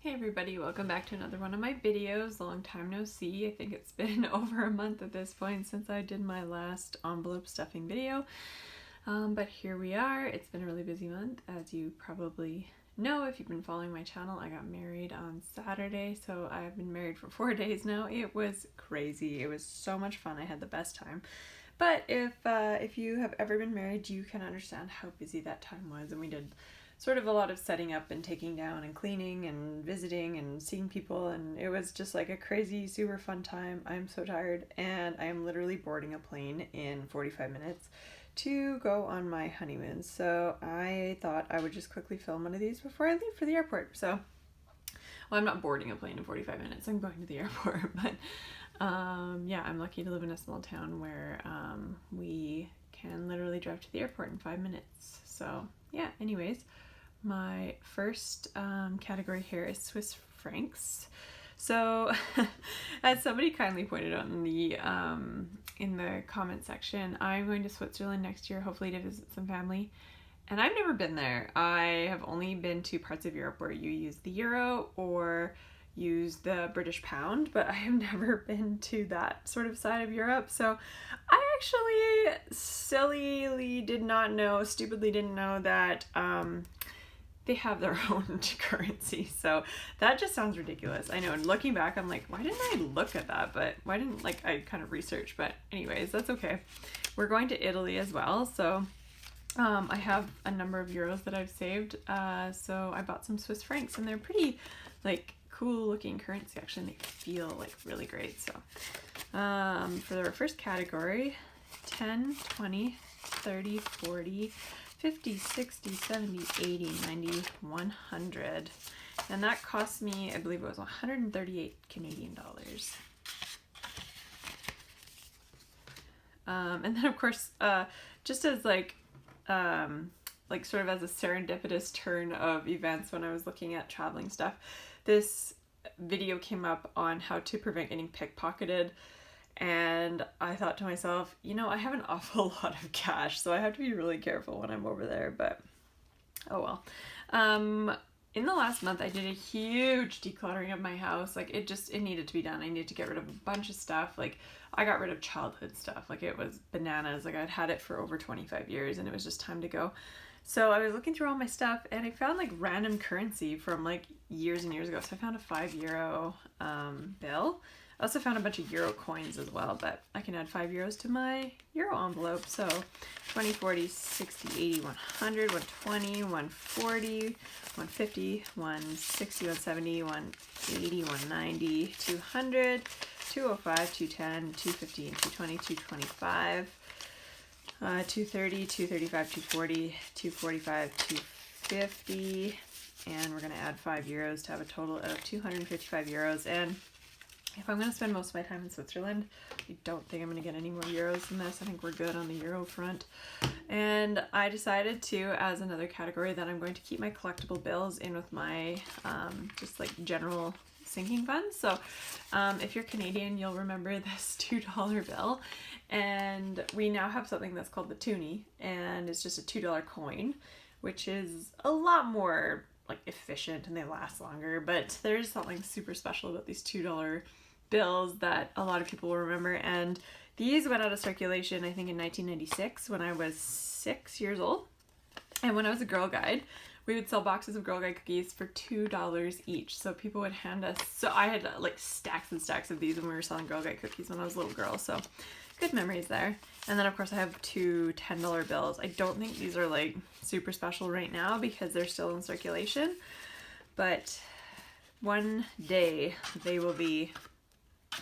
Hey everybody, welcome back to another one of my videos. Long time no see. I think it's been over a month at this point since I did my last envelope stuffing video. But here we are. It's been a really busy month, as you probably know if you've been following my channel. I got married on Saturday, so I've been married for 4 days now. It was crazy. It was so much fun. I had the best time. But if you have ever been married, you can understand how busy that time was, and we did sort of a lot of setting up and taking down and cleaning and visiting and seeing people, and it was just like a crazy, super fun time. I'm so tired, and I am literally boarding a plane in 45 minutes to go on my honeymoon. So I thought I would just quickly film one of these before I leave for the airport. So, well, I'm not boarding a plane in 45 minutes. I'm going to the airport, but yeah, I'm lucky to live in a small town where we can literally drive to the airport in 5 minutes. So yeah, anyways. My first category here is Swiss francs. So, as somebody kindly pointed out in the comment section, I'm going to Switzerland next year, hopefully to visit some family. And I've never been there. I have only been to parts of Europe where you use the euro or use the British pound, but I have never been to that sort of side of Europe. So I actually stupidly didn't know that they have their own currency. So that just sounds ridiculous. I know, and looking back, I'm like, why didn't I look at that? But why didn't, I kind of research, but anyways, that's okay. We're going to Italy as well. So I have a number of euros that I've saved. So I bought some Swiss francs, and they're pretty cool looking currency. Actually, they feel really great. So for our first category, 10, 20, 30, 40, 50, 60, 70, 80, 90, 100. And that cost me, I believe it was 138 Canadian dollars. And then of course, just as sort of as a serendipitous turn of events when I was looking at traveling stuff, this video came up on how to prevent getting pickpocketed. And I thought to myself, I have an awful lot of cash, so I have to be really careful when I'm over there, but oh well. In the last month, I did a huge decluttering of my house. It needed to be done. I needed to get rid of a bunch of stuff. I got rid of childhood stuff. It was bananas. I'd had it for over 25 years, and it was just time to go. So I was looking through all my stuff, and I found random currency from years and years ago. So I found a €5 bill. I also found a bunch of euro coins as well, but I can add €5 to my euro envelope. So 20, 40, 60, 80, 100, 120, 140, 150, 160, 170, 180, 190, 200, 205, 210, 250, 220, 225, 230, 235, 240, 245, 250, and we're going to add €5 to have a total of 255 euros. And if I'm going to spend most of my time in Switzerland, I don't think I'm going to get any more euros than this. I think we're good on the euro front. And I decided to, as another category, that I'm going to keep my collectible bills in with my general sinking funds. So if you're Canadian, you'll remember this $2 bill. And we now have something that's called the toonie, and it's just a $2 coin, which is a lot more efficient and they last longer. But there's something super special about these $2 bills that a lot of people will remember, and these went out of circulation I think in 1996 when I was 6 years old. And when I was a Girl Guide, we would sell boxes of Girl Guide cookies for $2 each. So people would hand us, so I had stacks and stacks of these when we were selling Girl Guide cookies when I was a little girl. So good memories there. And then of course I have two $10 bills. I don't think these are super special right now because they're still in circulation, but one day they will be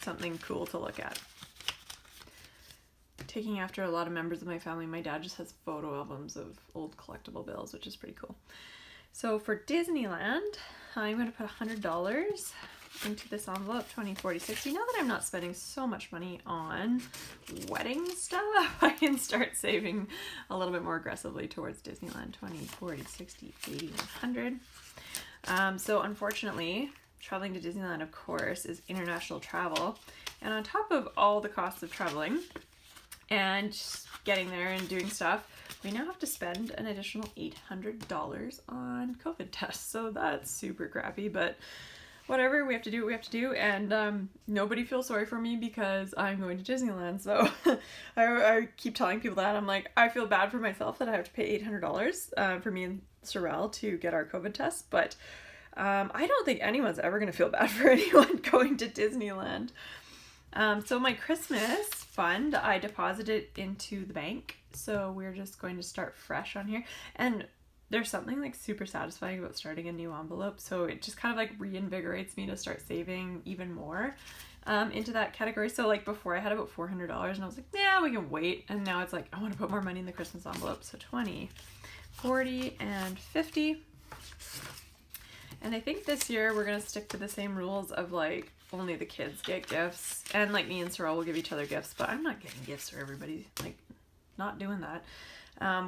something cool to look at. Taking after a lot of members of my family, my dad just has photo albums of old collectible bills, which is pretty cool. So for Disneyland, I'm going to put $100 into this envelope, 20, 40, 60. Now that I'm not spending so much money on wedding stuff, I can start saving a little bit more aggressively towards Disneyland, 20, 40, 60, 80, 100. So unfortunately, traveling to Disneyland, of course, is international travel. And on top of all the costs of traveling and just getting there and doing stuff, we now have to spend an additional $800 on COVID tests. So that's super crappy, but whatever, we have to do what we have to do. And nobody feels sorry for me because I'm going to Disneyland. So I keep telling people that. I'm like, I feel bad for myself that I have to pay $800 for me and Sorrel to get our COVID tests, but I don't think anyone's ever going to feel bad for anyone going to Disneyland. So my Christmas fund, I deposited into the bank. So we're just going to start fresh on here. And there's something like super satisfying about starting a new envelope. So it just kind of like reinvigorates me to start saving even more into that category. So like before I had about $400 and I was like, yeah, we can wait. And now it's like, I want to put more money in the Christmas envelope. So 20, 40, and 50. And I think this year we're going to stick to the same rules of like only the kids get gifts. And like me and Sorrel will give each other gifts, but I'm not getting gifts for everybody. Like, not doing that.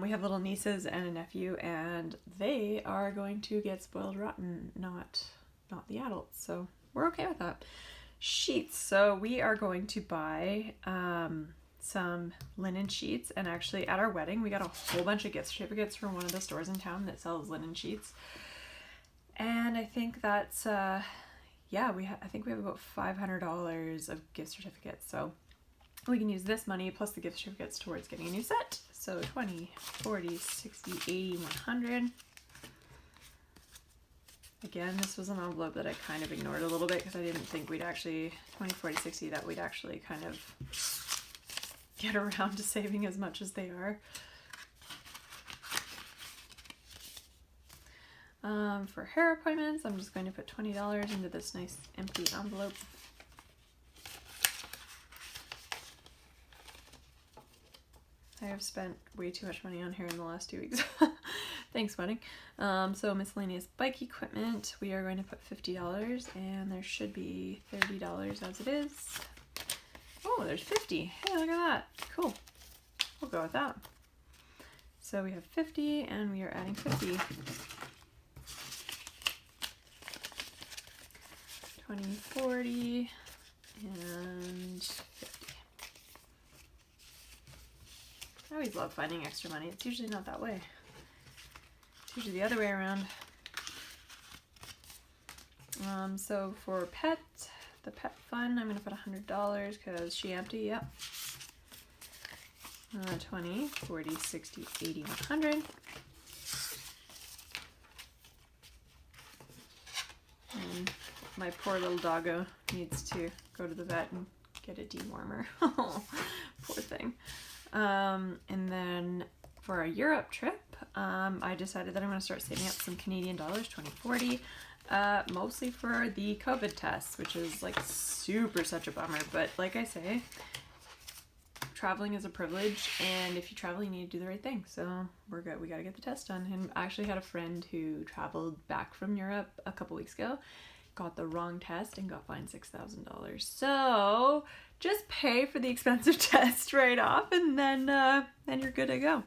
We have little nieces and a nephew, and they are going to get spoiled rotten, not the adults. So we're okay with that. Sheets. So we are going to buy some linen sheets, and actually at our wedding we got a whole bunch of gift certificates from one of the stores in town that sells linen sheets. And I think that's yeah, I think we have about $500 of gift certificates. So we can use this money plus the gift certificates towards getting a new set. So 20, 40, 60, 80, 100. Again, this was an envelope that I kind of ignored a little bit because I didn't think we'd actually, 20, 40, 60, that we'd actually kind of get around to saving as much as they are. For hair appointments, I'm just going to put $20 into this nice empty envelope. I have spent way too much money on hair in the last 2 weeks. Thanks, wedding. So miscellaneous bike equipment, we are going to put $50, and there should be $30 as it is. Oh, there's 50. Hey, look at that. Cool. We'll go with that. So we have 50, and we are adding 50. 20, 40, and 50. I always love finding extra money. It's usually not that way. It's usually the other way around. So for the pet fund, I'm going to put $100 because she empty, yep. 20, 40, 60, 80, 100. And my poor little doggo needs to go to the vet and get a dewormer. Oh, poor thing. And then for our Europe trip, I decided that I'm going to start saving up some Canadian dollars, 2040, mostly for the COVID tests, which is like such a bummer. But like I say, traveling is a privilege, and if you travel, you need to do the right thing. So we're good. We got to get the test done. And I actually had a friend who traveled back from Europe a couple weeks ago, got the wrong test and got fined $6,000. So just pay for the expensive test right off, and then you're good to go.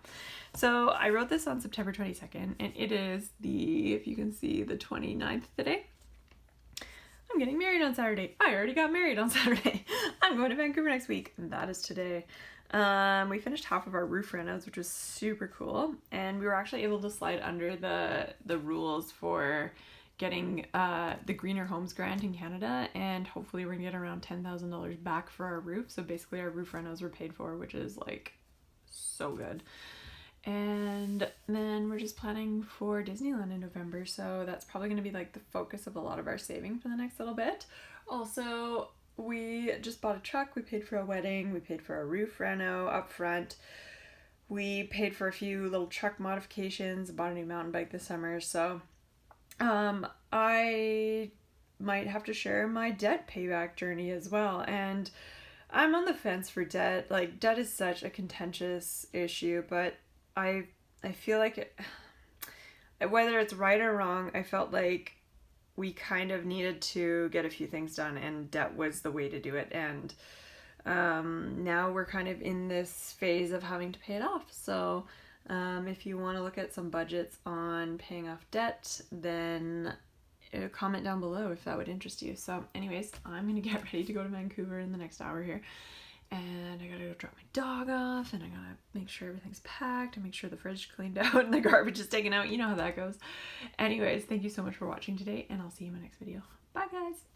So I wrote this on September 22nd, and it is if you can see, the 29th today. I'm getting married on Saturday. I already got married on Saturday. I'm going to Vancouver next week, and that is today. We finished half of our roof renos, which was super cool, and we were actually able to slide under the rules for getting the Greener Homes grant in Canada, and hopefully we're gonna get around $10,000 back for our roof. So basically our roof renos were paid for, which is like so good. And then we're just planning for Disneyland in November, so that's probably going to be like the focus of a lot of our saving for the next little bit. Also, we just bought a truck, we paid for a wedding, we paid for a roof reno up front, we paid for a few little truck modifications, bought a new mountain bike this summer. So I might have to share my debt payback journey as well, and I'm on the fence for debt. Like, debt is such a contentious issue, but I feel like whether it's right or wrong, I felt like we kind of needed to get a few things done, and debt was the way to do it. And now we're kind of in this phase of having to pay it off. So if you want to look at some budgets on paying off debt, then comment down below if that would interest you. So anyways, I'm going to get ready to go to Vancouver in the next hour here. and I gotta go drop my dog off, and I gotta make sure everything's packed and make sure the fridge is cleaned out and the garbage is taken out. You know how that goes. Anyways, thank you so much for watching today, and I'll see you in my next video. Bye guys!